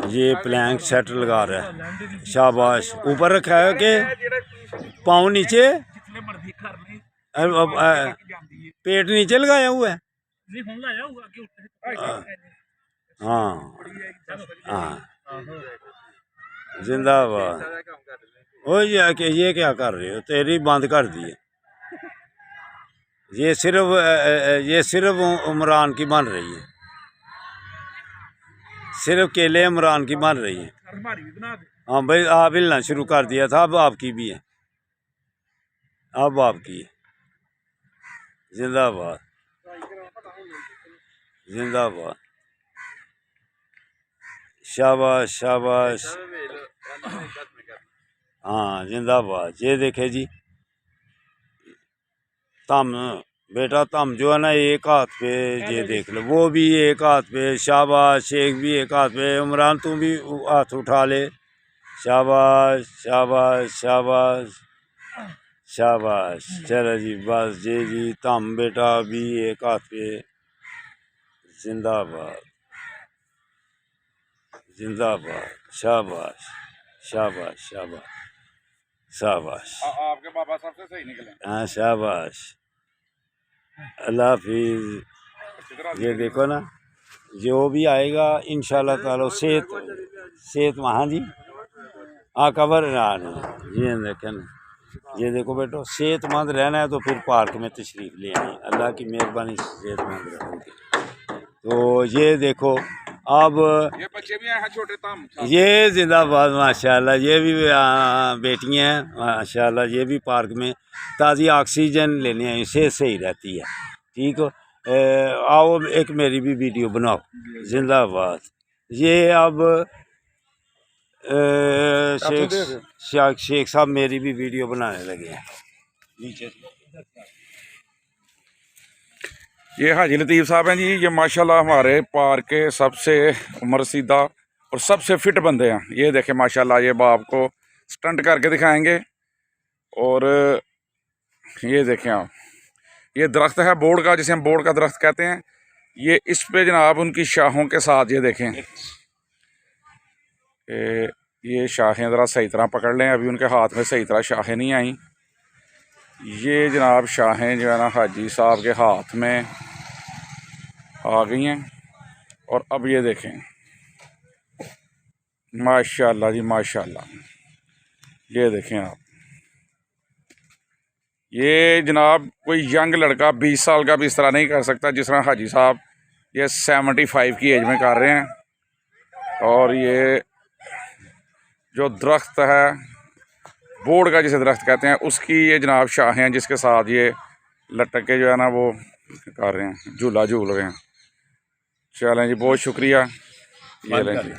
ये Planck set लगा रहा है। शाबाश। ऊपर रखा है कि पाँव नीचे, पेट नीचे लगाया हुआ है। हाँ हाँ, जिंदाबाद। ओ ये क्या कर रहे हो? तेरी बंद कर दी है। ये सिर्फ उमरान की बन रही है, सिर्फ केले इमरान की बन रही है। हाँ भाई, आप हिलना शुरू कर दिया था, अब आपकी भी है, अब आपकी है। जिंदाबाद जिंदाबाद। शाबाश शाबाश। हाँ जिंदाबाद। ये देखे जी, तम बेटा, तम जो है ना एक हाथ पे, ये देख लो, वो भी एक हाथ पे। शाबाश। शेख भी एक हाथ पे। उमरान तू भी हाथ उठा ले। शाबाश शाबाश शाबाश शाबाश। चलो जी, बस जी, तम बेटा भी एक हाथ पे। जिंदाबाद जिंदाबाद। शाबाश शाबाश शाबाश शाबाश। आपके बाबा सबसे सही निकले। हाँ शाबाश। अल्लाह हाफिज। ये देखो ना, जो भी आएगा इंशाल्लाह ताला सेहत वहाँ जी। हाँ कवर ये देखे ना, ये देखो बेटो, सेहतमंद रहना है तो फिर पार्क में तशरीफ़ ले आए। अल्लाह की मेहरबानी से सेहतमंद रहोगे। तो ये देखो, अब ये बच्चे भी हैं छोटे तम। ये जिंदाबाद माशाल्लाह। ये भी बेटियां हैं माशाल्लाह। ये भी पार्क में ताज़ी ऑक्सीजन लेने आई, सेहत सही रहती है। ठीक हो? आओ एक मेरी भी वीडियो बनाओ। जिंदाबाद। ये अब शेख साहब मेरी भी वीडियो बनाने लगे हैं नीचे। ये हाजी लतीफ़ साहब हैं जी। ये माशाल्लाह हमारे पार्क के सबसे उम्रसीदा और सबसे फिट बंदे हैं। ये देखें माशाल्लाह, ये बाप को स्टंट करके दिखाएंगे। और ये देखें आप, ये दरख्त है बोर्ड का, जिसे हम बोर्ड का दरख्त कहते हैं। ये इस पे जनाब उनकी शाहों के साथ, ये देखें, ये शाखें ज़रा सही तरह पकड़ लें। अभी उनके हाथ में सही तरह शाखें नहीं आई। ये जनाब शाखें जो है ना हाजी साहब के हाथ में आ गई हैं। और अब ये देखें माशाल्लाह जी माशाल्लाह। ये देखें आप, ये जनाब कोई यंग लड़का 20 साल का भी इस तरह नहीं कर सकता जिस तरह हाजी साहब ये 75 की एज में कर रहे हैं। और ये जो दरख्त है बोर्ड का, जिसे दरख्त कहते हैं, उसकी ये जनाब शाखें हैं जिसके साथ ये लटक के जो है ना वो कर रहे हैं, झूला झूल रहे हैं। चलें जी, बहुत शुक्रिया। ये लें जी।